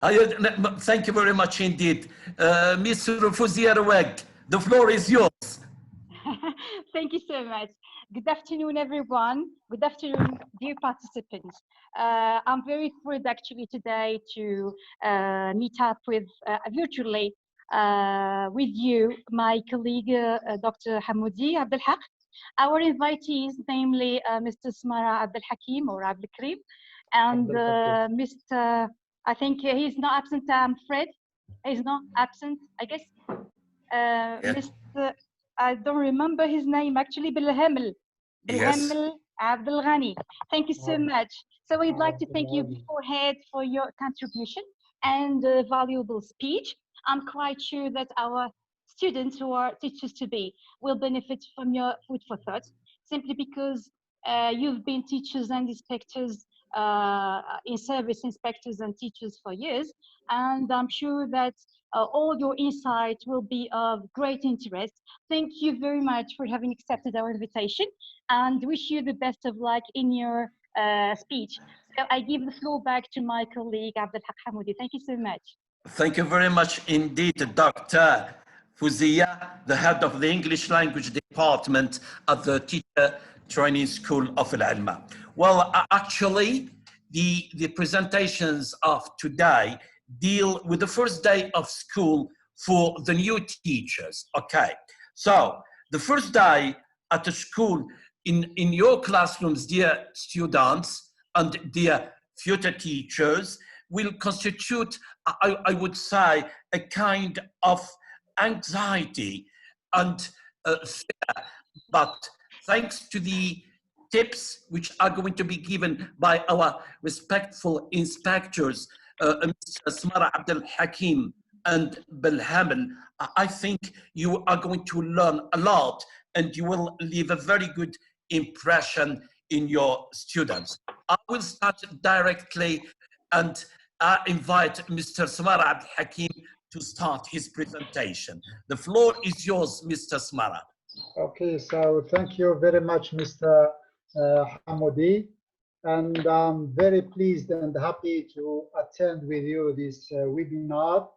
Thank you very much indeed. Mr. Fouzier Weg, the floor is yours. Thank you so much. Good afternoon, everyone. Good afternoon, dear participants. I'm very thrilled actually today to meet up with virtually with you, my colleague, Dr. Hamoudi Abdelhaq, our invitees, namely Mr. Smara Abdelhakim or Abdelkrim, and Mr. I think he's not absent, I'm afraid. He's not absent, I guess. Mr. I don't remember his name actually, Bilhamel. Bilhamel Abdel Ghani. Thank you so much. So we'd like to thank you beforehand for your contribution and valuable speech. I'm quite sure that our students who are teachers to be will benefit from your food for thought, simply because you've been teachers and inspectors in service inspectors and teachers for years, and I'm sure that all your insights will be of great interest. Thank you very much for having accepted our invitation, and wish you the best of luck in your speech. So I give the floor back to my colleague Abdelhaq Hamoudi. Thank you so much. Thank you very much indeed, Dr. Fouzia, the head of the English language department at the Teacher Training School of Al-Ilma. Well, actually, the presentations of today deal with the first day of school for the new teachers. Okay, so the first day at the school in your classrooms, dear students and dear future teachers, will constitute, I would say, a kind of anxiety and fear. But thanks to the tips which are going to be given by our respectful inspectors, Mr. Smara Abdel Hakim and Belhamel, I think you are going to learn a lot and you will leave a very good impression in your students. I will start directly and invite Mr. Smara Abdel Hakim to start his presentation. The floor is yours, Mr. Smara. Okay, so thank you very much, Mr. Hamoudi, and I'm very pleased and happy to attend with you this webinar.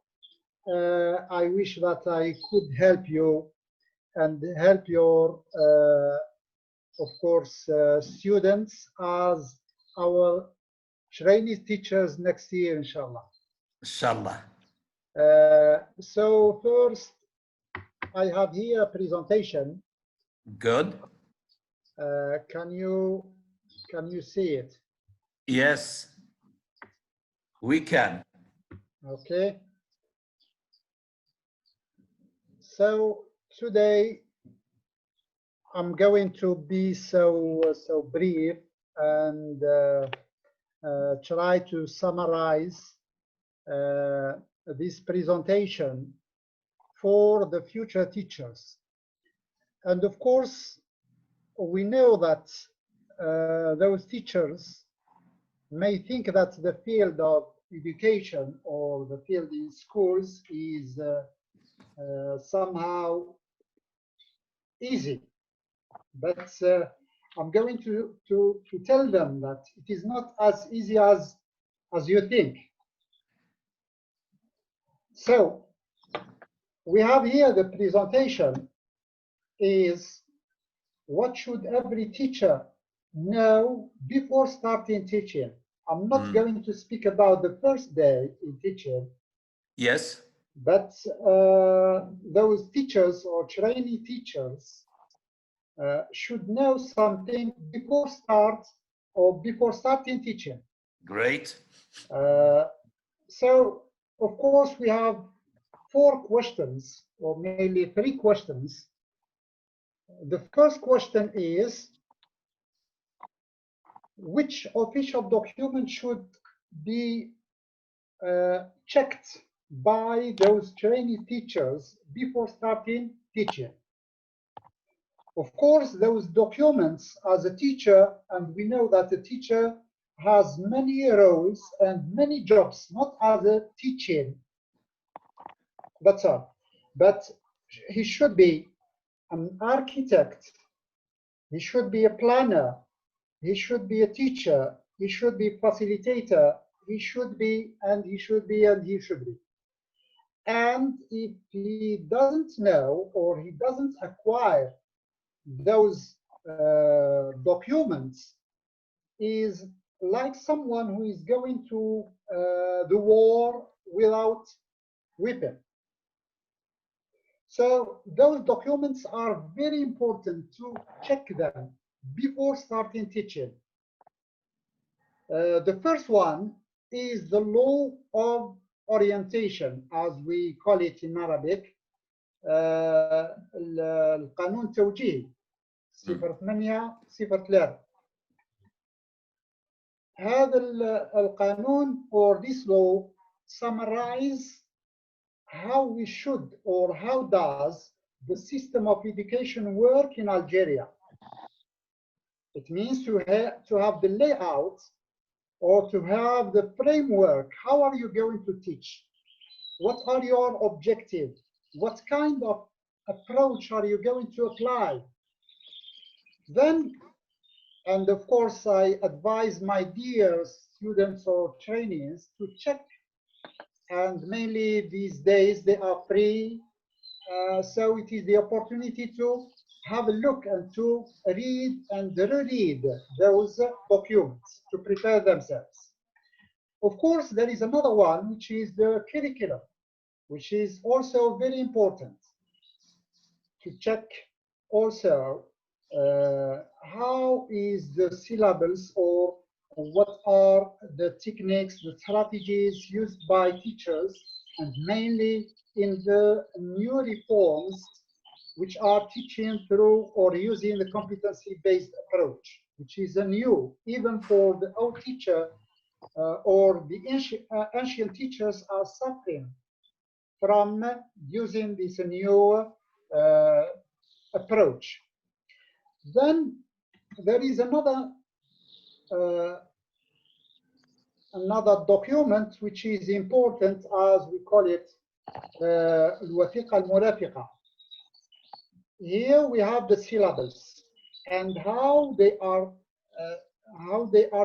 I wish that I could help you and help your, of course, students as our training teachers next year, inshallah. Inshallah. So first, I have here a presentation. Good. Can you see it? Yes, we can. Okay. So today I'm going to be so brief and try to summarize this presentation for the future teachers. And of course, we know that those teachers may think that the field of education or the field in schools is somehow easy. But I'm going to tell them that it is not as easy as you think. So we have here the presentation is what should every teacher know before starting teaching. I'm not going to speak about the first day in teaching. Yes. But those teachers or trainee teachers should know something before starting teaching. Great. So, of course, we have 4 questions, or mainly 3 questions. The first question is, which official document should be checked by those trainee teachers before starting teaching? Of course, those documents as a teacher, and we know that the teacher has many roles and many jobs, not as a teaching, that's all. But he should be an architect, he should be a planner, he should be a teacher, he should be a facilitator, he should be, and he should be, and he should be. And if he doesn't know or he doesn't acquire those documents, is like someone who is going to the war without weapon. So those documents are very important to check them before starting teaching. The first one is the law of orientation, as we call it in Arabic. القانون توجيه 0803. هذا القانون or this law summarize how we should or how does the system of education work in Algeria. It means to have the layout or to have the framework. How are you going to teach? What are your objectives? What kind of approach are you going to apply? Then, and of course, I advise my dear students or trainees to check, and mainly these days they are free, so it is the opportunity to have a look and to read and reread those documents to prepare themselves. Of course, there is another one, which is the curriculum, which is also very important to check also how is the syllabus or what are the techniques, the strategies used by teachers, and mainly in the new reforms which are teaching through or using the competency-based approach, which is a new, even for the old teacher or the ancient teachers are suffering from using this new approach. Then there is another document which is important, as we call it الوثيقة المرافقة. Here we have the syllabus and how they are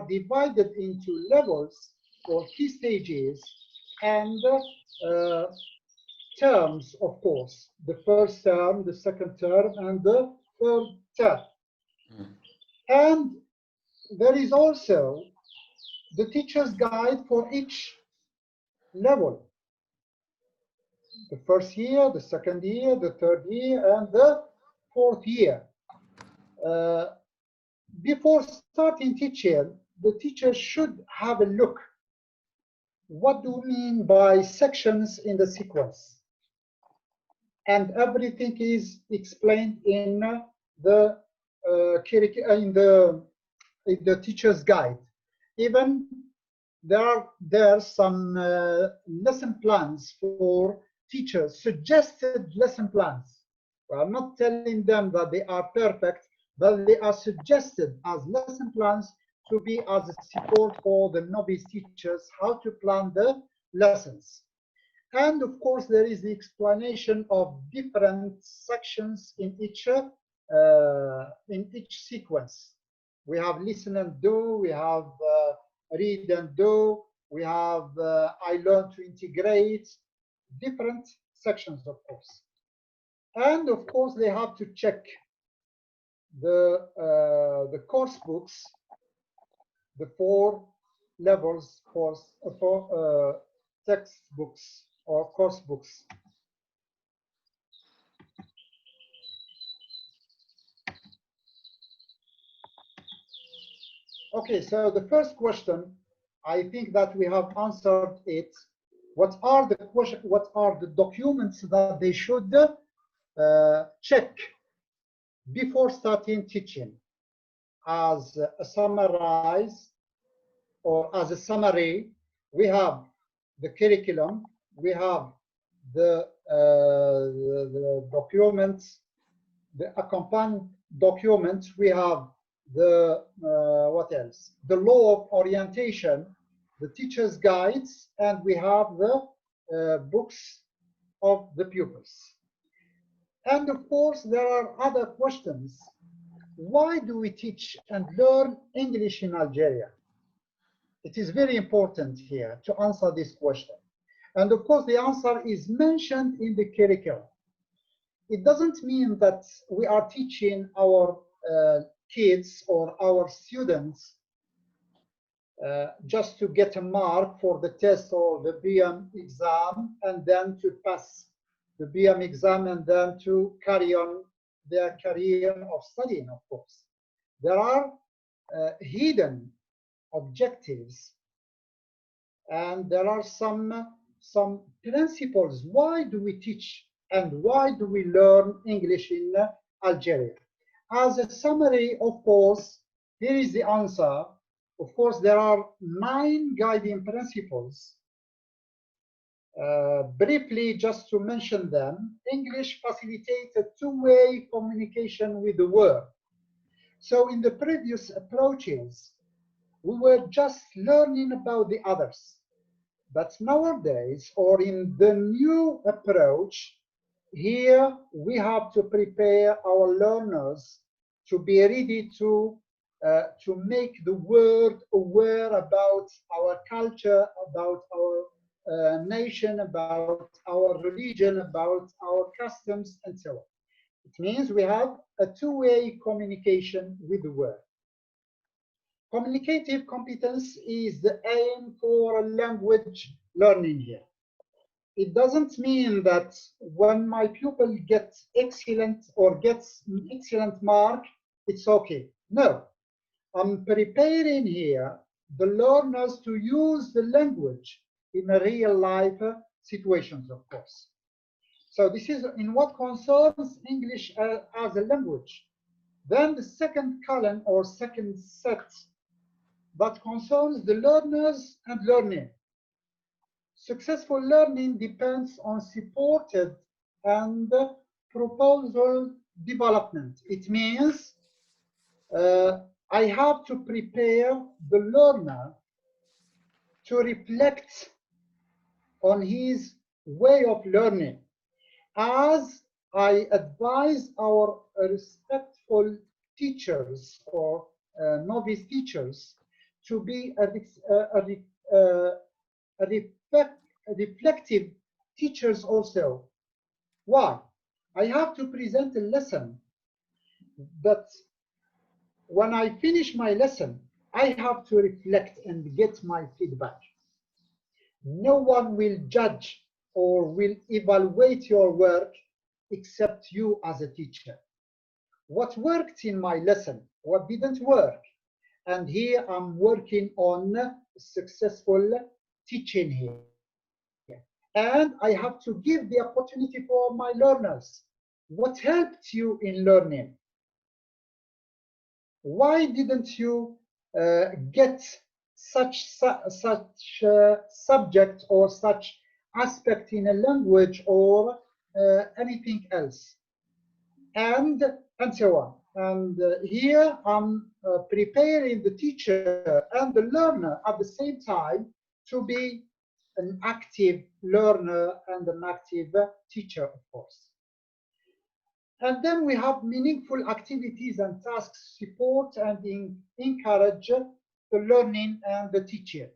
divided into levels or key stages and terms, of course, the first term, the second term, and the third term. And there is also the teacher's guide for each level. The first year, the second year, the third year, and the fourth year. Before starting teaching, the teacher should have a look. What do we mean by sections in the sequence? And everything is explained in the teacher's guide. Even there are some lesson plans for teachers, suggested lesson plans. We are not telling them that they are perfect, but they are suggested as lesson plans to be as a support for the novice teachers how to plan the lessons. And of course, there is the explanation of different sections in each sequence. We have listen and do, we have read and do, we have I learn to integrate, different sections, of course. And of course, they have to check the course books, the 4 levels course for textbooks or course books. Okay, so the first question, I think that we have answered it. What are the documents that they should check before starting teaching? As a summarize or as a summary, we have the curriculum, we have the documents, the accompanying documents, we have the what else? The law of orientation, the teacher's guides, and we have the books of the pupils. And of course, there are other questions. Why do we teach and learn English in Algeria? It is very important here to answer this question. And of course, the answer is mentioned in the curriculum. It doesn't mean that we are teaching our kids or our students just to get a mark for the test or the BM exam and then to pass the BM exam and then to carry on their career of studying, of course. There are hidden objectives and there are some principles. Why do we teach and why do we learn English in Algeria? As a summary, of course, here is the answer. Of course, there are 9 guiding principles. Briefly, just to mention them, English facilitates a two-way communication with the world. So in the previous approaches, we were just learning about the others. But nowadays, or in the new approach, here we have to prepare our learners to be ready to make the world aware about our culture, about our nation, about our religion, about our customs, and so on. It means we have a two-way communication with the world. Communicative competence is the aim for language learning here. It doesn't mean that when my pupil gets excellent or gets an excellent mark, it's okay. No, I'm preparing here the learners to use the language in a real life situations, of course. So this is in what concerns English as a language. Then the second column or second set that concerns the learners and learning. Successful learning depends on supported and proposal development. It means I have to prepare the learner to reflect on his way of learning, as I advise our respectful teachers or novice teachers to be reflective teachers also. Why? I have to present a lesson, but when I finish my lesson, I have to reflect and get my feedback. No one will judge or will evaluate your work except you as a teacher. What worked in my lesson? What didn't work? And here I'm working on successful teaching here. And I have to give the opportunity for my learners. What helped you in learning? Why didn't you get such subject or such aspect in a language or anything else? And so on. And here I'm preparing the teacher and the learner at the same time to be an active learner and an active teacher, of course. And then we have meaningful activities and tasks support and encourage the learning and the teaching.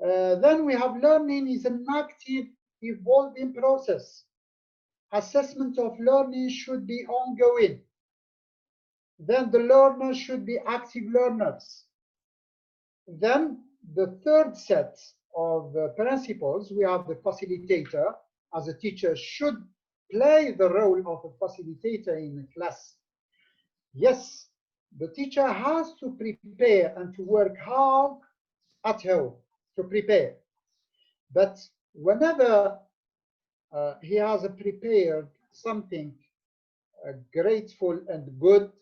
Then we have learning is an active, evolving process. Assessment of learning should be ongoing. Then the learners should be active learners. Then the third set of principles, we have the facilitator. As a teacher should play the role of a facilitator in a class. Yes, the teacher has to prepare and to work hard at home to prepare. But whenever he has prepared something grateful and good,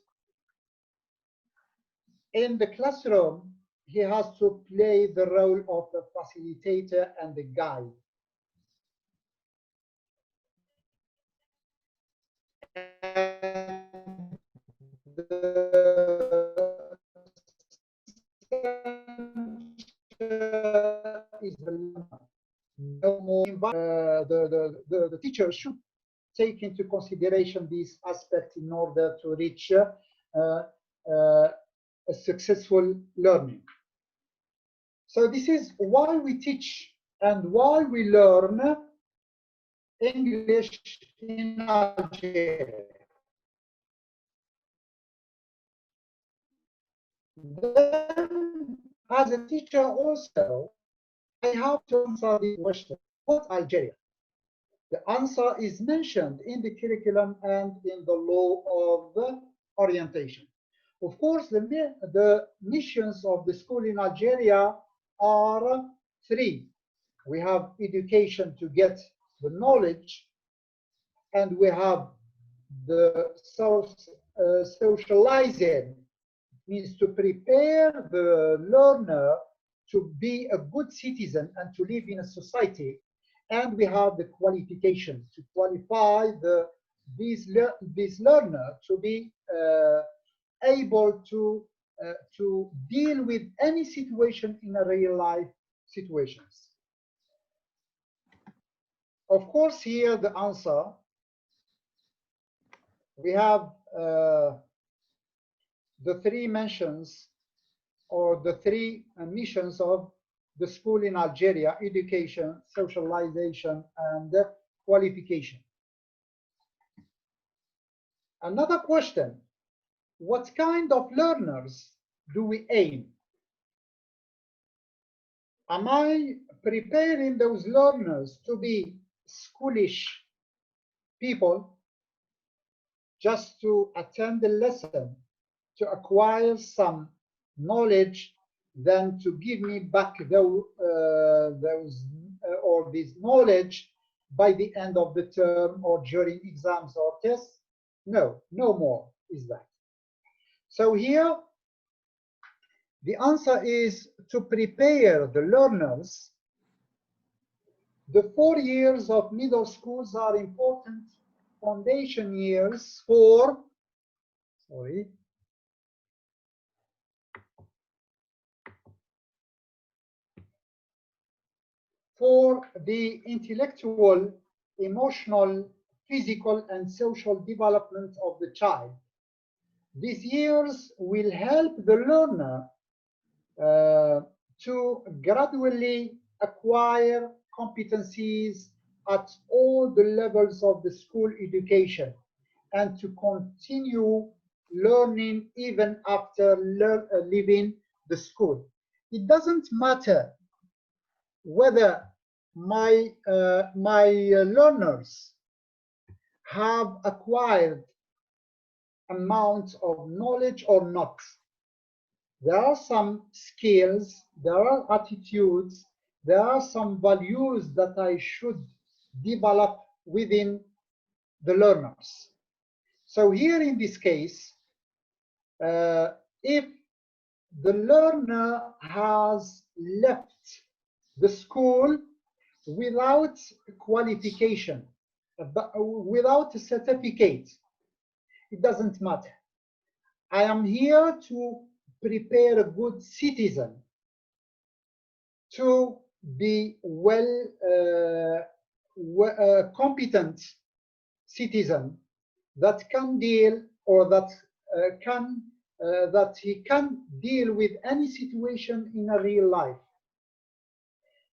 in the classroom, he has to play the role of a facilitator and a guide. No more, the teacher should take into consideration this aspect in order to reach a successful learning. So this is why we teach and why we learn English in Algeria. Then, as a teacher also, I have to answer the question, what Algeria? The answer is mentioned in the curriculum and in the law of orientation. Of course, the missions of the school in Algeria are three. We have education to get the knowledge, and we have the socializing, means to prepare the learner to be a good citizen and to live in a society. And we have the qualification to qualify this learner to be able to deal with any situation in a real life situations. Of course, here the answer, we have the three mentions or the three missions of the school in Algeria: education, socialization, and qualification. Another question, what kind of learners do we aim? Am I preparing those learners to be schoolish people, just to attend the lesson, to acquire some knowledge, then to give me back this knowledge by the end of the term or during exams or tests? No, no more is that. So here, the answer is to prepare the learners. The 4 years of middle schools are important foundation years for, for the intellectual, emotional, physical, and social development of the child. These years will help the learner to gradually acquire competencies at all the levels of the school education and to continue learning even after leaving the school. It doesn't matter whether my learners have acquired amount of knowledge or not. There are some skills, there are attitudes, there are some values that I should develop within the learners. So here in this case, if the learner has left the school without qualification, without a certificate, it doesn't matter. I am here to prepare a good citizen to be competent citizen that can deal or that he can deal with any situation in a real life,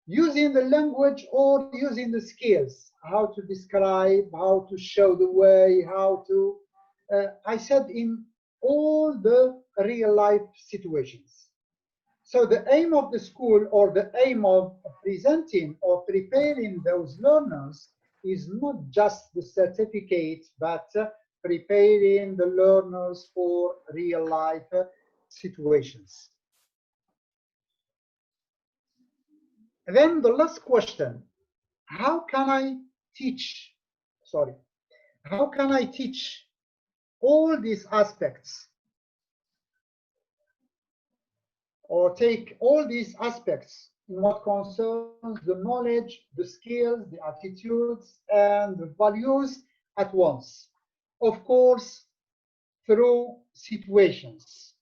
using the language or using the skills, how to describe, how to show the way, how to I said in all the real life situations. So the aim of the school or the aim of presenting or preparing those learners is not just the certificate, but preparing the learners for real life situations. And then the last question, how can I teach all these aspects, or take all these aspects in what concerns the knowledge, the skills, the attitudes, and the values at once? Of course, through situations.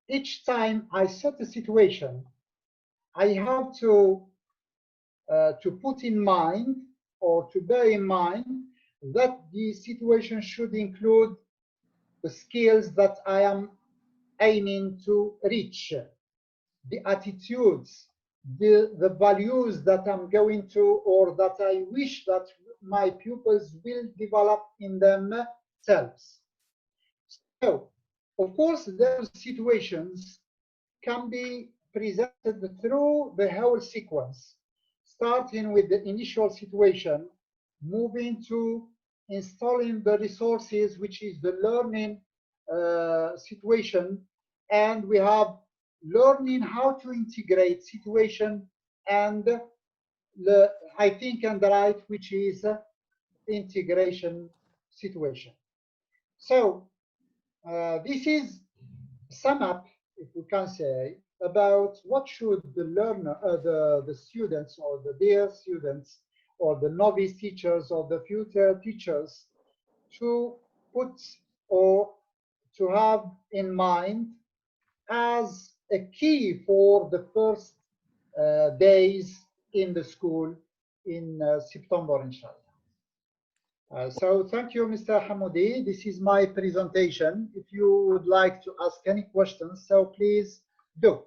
Each time I set a situation, I have to put in mind or to bear in mind that the situation should include the skills that I am aiming to reach. the attitudes, the values that I'm going to, or that I wish that my pupils will develop in themselves. So, of course, those situations can be presented through the whole sequence, starting with the initial situation, moving to installing the resources, which is the learning situation, and we have learning how to integrate situation, and I think on the right, which is integration situation. So this is sum up, if we can say, about what should the learner, the students, or the dear students, or the novice teachers, or the future teachers, to put or to have in mind as a key for the first days in the school in September, inshallah. So thank you, Mr. Hamoudi. This is my presentation. If you would like to ask any questions, so please do.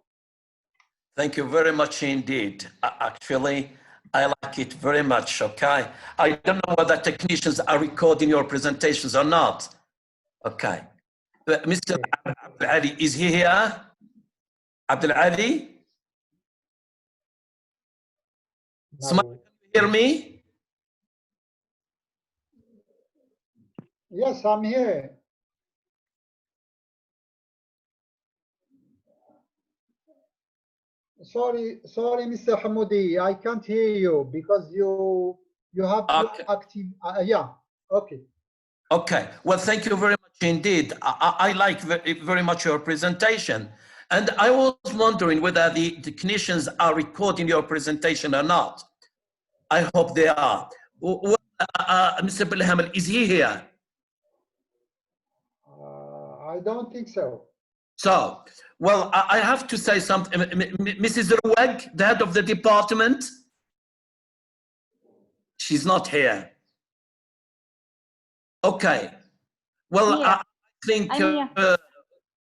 Thank you very much indeed. Actually, I like it very much, okay? I don't know whether technicians are recording your presentations or not. Okay. Mr. Abdul Ali, is he here? Abdul Ali? Somebody hear me? Yes, I'm here. Sorry, Mr. Hamoudi, I can't hear you because you have to active. Yeah, okay. Okay, well, thank you very much indeed. I like very much your presentation. And I was wondering whether the technicians are recording your presentation or not. I hope they are. Mr. Bilhamel, is he here? I don't think so. So, well, I have to say something. Mrs. Ruwag, the head of the department, she's not here. Okay. Well, I think,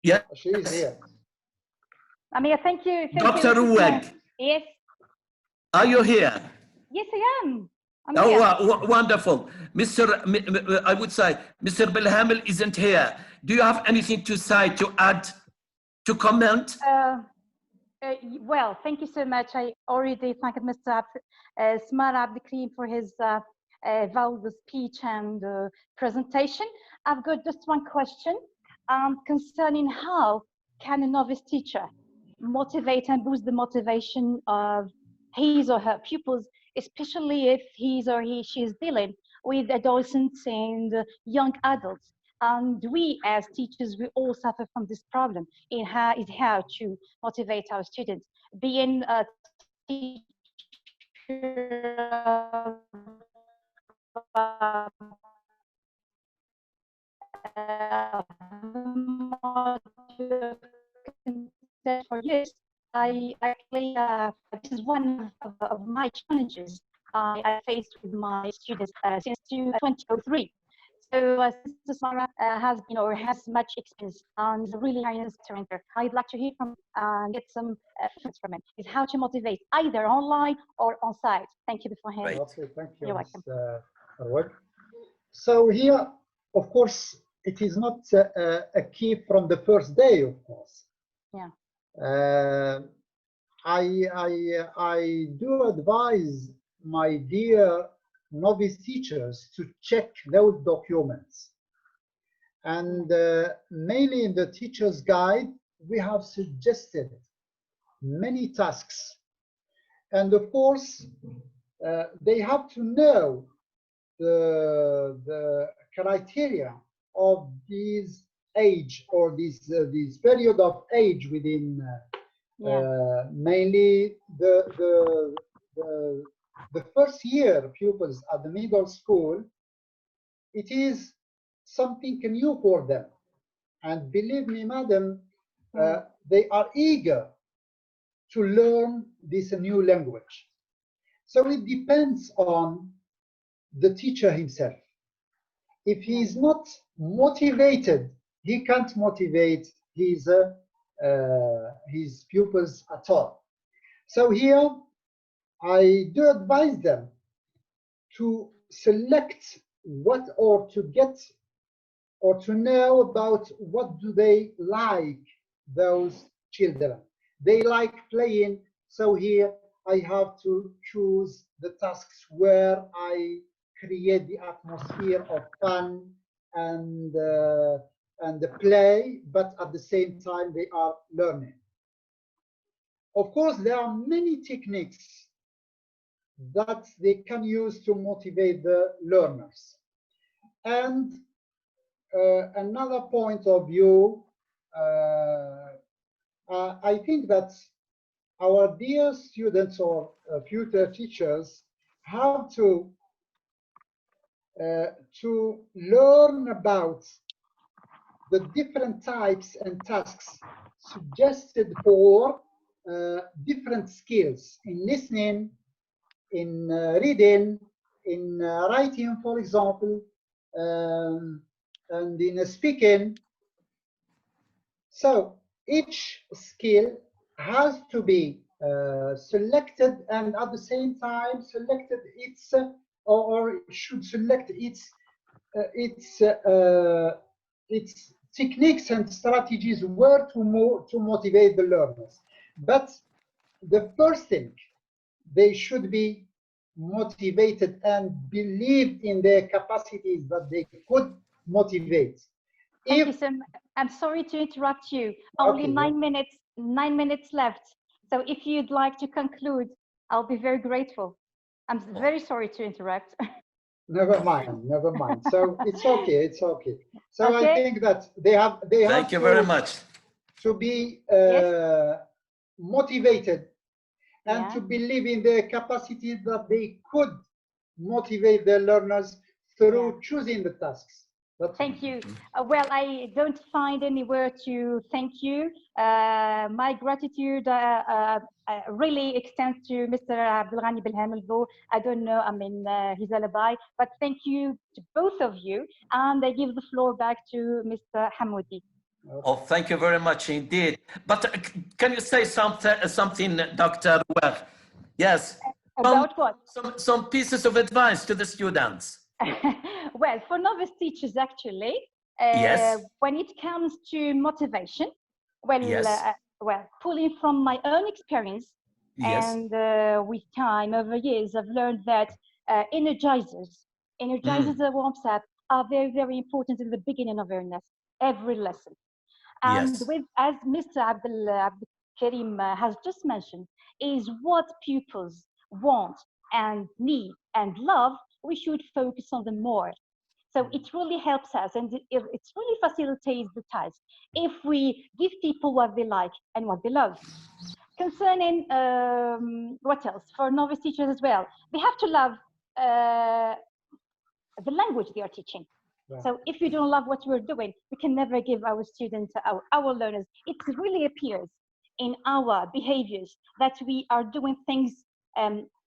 yeah. She is here. Amir, thank you. Dr. Ruwag. Yes. Are you here? Yes, I am. Oh, wonderful. I would say, Mr. Bilhamel isn't here. Do you have anything to say, to add, to comment? Well, thank you so much. I already thanked Mr. Smar Abdelkrim for his valuable speech and presentation. I've got just one question concerning how can a novice teacher motivate and boost the motivation of his or her pupils, especially if she is dealing with adolescents and young adults. And we as teachers, we all suffer from this problem in how to motivate our students. Being a teacher for years, I actually, this is one of my challenges I faced with my students since 2003. So Sister Sarah has, has much experience and is a really high instructor. I'd like to hear from, get some reference from him. Is how to motivate either online or on site. Thank you beforehand. Right. Okay, thank you. You're welcome. So here, of course, it is not a key from the first day, of course. Yeah. I do advise my dear novice teachers to check those documents. And mainly in the teacher's guide, we have suggested many tasks. And of course, they have to know the criteria of this age or this period of age within mainly the first year pupils at the middle school. It is something new for them, and believe me, madam, they are eager to learn this new language. So it depends on the teacher himself. If he is not motivated, he can't motivate his his pupils at all. So here I do advise them to select what, or to get or to know about what do they like, those children. They like playing, so here I have to choose the tasks where I create the atmosphere of fun and the play, but at the same time they are learning. Of course, there are many techniques that they can use to motivate the learners. And another point of view, I think that our dear students or future teachers have to learn about the different types and tasks suggested for different skills in listening, in reading, in writing, for example, and in speaking. So each skill has to be selected, and at the same time selected its or should select its techniques and strategies where to motivate the learners. But the first thing, they should be motivated and believe in their capacities that they could motivate. Thank you, sir. I'm sorry to interrupt you. Only Okay, 9 minutes left. So if you'd like to conclude, I'll be very grateful. I'm very sorry to interrupt. Never mind. So it's okay, it's okay. So Okay. I think that they have Thank you very much. to be Yes. motivated and Yeah. to believe in their capacity that they could motivate their learners through choosing the tasks. Thank you. Well, I don't find anywhere to thank you. My gratitude really extends to Mr. Abdelghani Belhamel. I don't know, I mean, his alibi, but thank you to both of you. And I give the floor back to Mr. Hamoudi. Oh, thank you very much indeed. But can you say something, Dr. Wer? Yes. About what? Some pieces of advice to the students. Well, for novice teachers, actually, Yes. when it comes to motivation, well, Yes. well, pulling from my own experience, Yes. and with time over years, I've learned that energizers or warm up are very, very important in the beginning of every lesson. And Yes. with, as Mr. Abdul Karim has just mentioned, is what pupils want and need and love, we should focus on them more. So it really helps us, and it really facilitates the task if we give people what they like and what they love. Concerning what else? For novice teachers as well, they have to love the language they are teaching. Yeah. So if you don't love what we're doing, we can never give our students, our learners. It really appears in our behaviors that we are doing things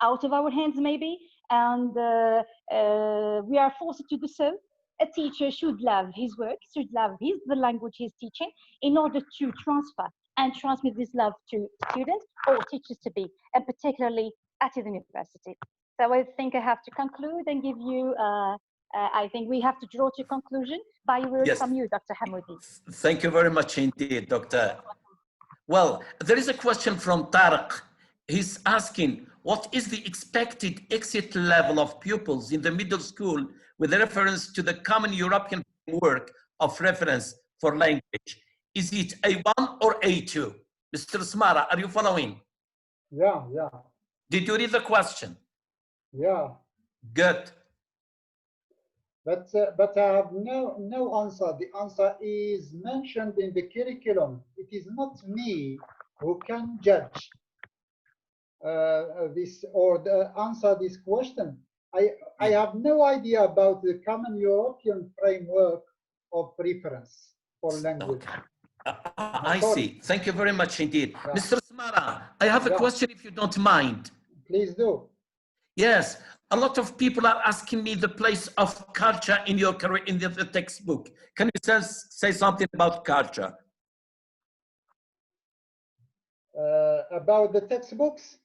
out of our hands maybe, and we are forced to do so. A teacher should love his work, should love the language he's teaching in order to transfer and transmit this love to students or teachers to be, and particularly at the university. So I think I have to conclude and give you, I think we have to draw to conclusion by words from you, Dr. Hamoudi. Thank you very much indeed, Doctor. Well, there is a question from Tariq. He's asking, what is the expected exit level of pupils in the middle school with reference to the Common European Framework of Reference for Language? Is it A1 or A2? Mr. Smara, are you following? Yeah. Did you read the question? Yeah. Good. But I have no answer. The answer is mentioned in the curriculum. It is not me who can judge this or answer this question. I have no idea about the Common European Framework of Reference for Language. Okay. I see. Thank you very much indeed. Yeah. Mr. Smara, I have a question if you don't mind. Please do. Yes, a lot of people are asking me the place of culture in your career in the textbook. Can you say something about culture? about the textbooks.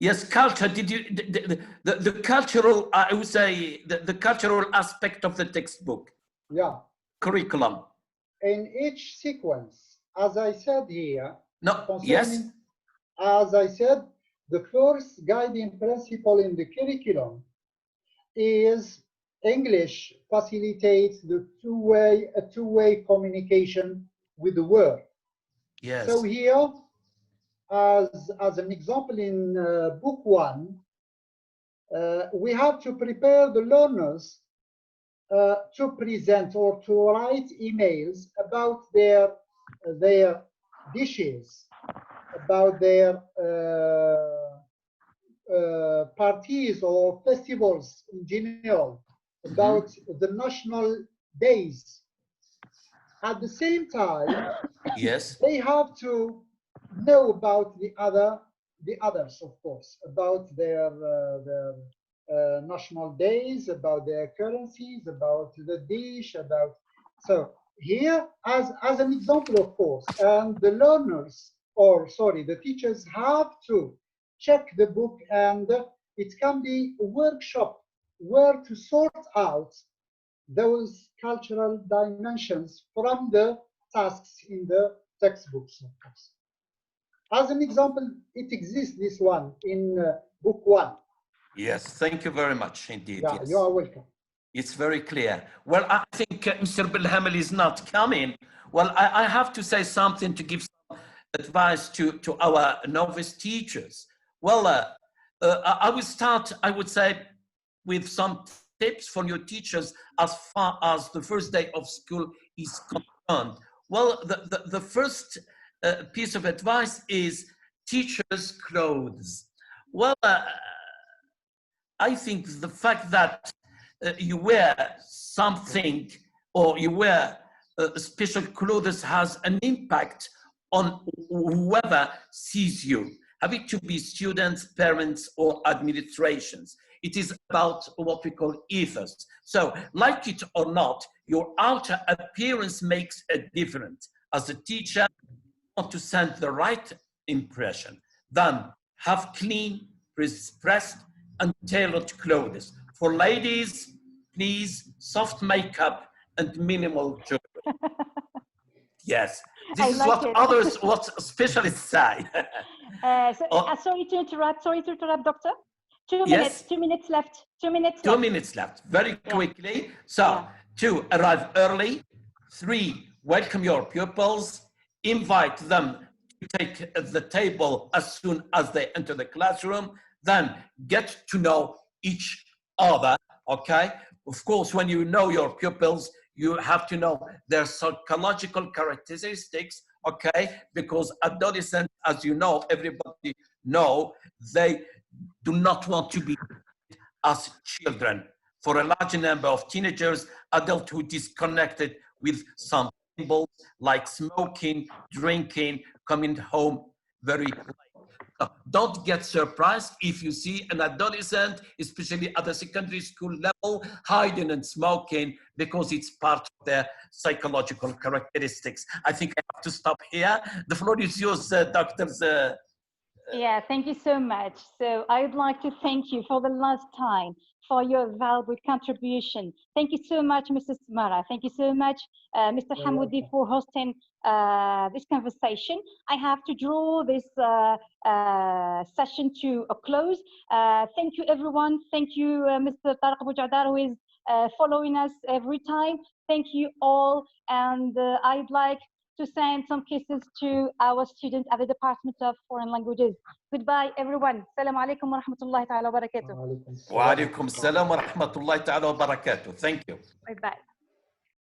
Yes, culture. Did you the cultural? I would say the cultural aspect of the textbook. Yeah. Curriculum. In each sequence, as I said here. No. Yes. As I said, the first guiding principle in the curriculum is English facilitates the two-way communication with the world. Yes. So here, as an example in book 1, we have to prepare the learners to present or to write emails about their dishes, about their parties or festivals in general, about the national days. At the same time, yes, they have to know about the others, of course, about their national days, about their currencies, about the dish, about. So here, as an example, of course, and the learners, or sorry, the teachers have to check the book, and it can be a workshop where to sort out those cultural dimensions from the tasks in the textbooks, of course. As an example, it exists, this one, in book 1. Yes, thank you very much indeed. Yeah, yes. you are welcome. It's very clear. Well, I think Mr. Bilhamel is not coming. Well, I have to say something to give some advice to our novice teachers. Well, I will start, I would say, with some tips for your teachers as far as the first day of school is concerned. Well, the first piece of advice is teachers' clothes. Well, I think the fact that you wear something or you wear special clothes has an impact on whoever sees you, have it to be students, parents, or administrations. It is about what we call ethos. So, like it or not, your outer appearance makes a difference. As a teacher, you want to send the right impression. Then have clean, pressed, and tailored clothes. For ladies, please, soft makeup and minimal jewelry. Yes, this is what others, what specialists say. Sorry to interrupt, doctor. 2 minutes, 2 minutes left. 2 minutes left. 2 minutes left, very quickly. So, 2, arrive early. 3, welcome your pupils. Invite them to take the table as soon as they enter the classroom. Then get to know each other, okay? Of course, when you know your pupils, you have to know their psychological characteristics, okay? Because adolescents, as you know, everybody know, they do not want to be as children. For a large number of teenagers, adulthood is connected with some symbols like smoking, drinking, coming home very late. So don't get surprised if you see an adolescent, especially at the secondary school level, hiding and smoking because it's part of their psychological characteristics. I think I have to stop here. The floor is yours, doctors. Yeah, thank you so much. So I would like to thank you for the last time for your valuable contribution. Thank you so much, Mrs. Mara. Thank you so much, Mr. Hamoudi, for hosting this conversation. I have to draw this session to a close. Thank you, everyone. Thank you, Mr. Tariq Boujadar, who is following us every time. Thank you all. And I'd like to send some kisses to our students at the Department of Foreign Languages. Goodbye, everyone. Assalamu alaikum wa rahmatullahi ta'ala wa barakatuh. Wa alaikum salam wa rahmatullahi ta'ala wa barakatuh. Thank you. Bye-bye.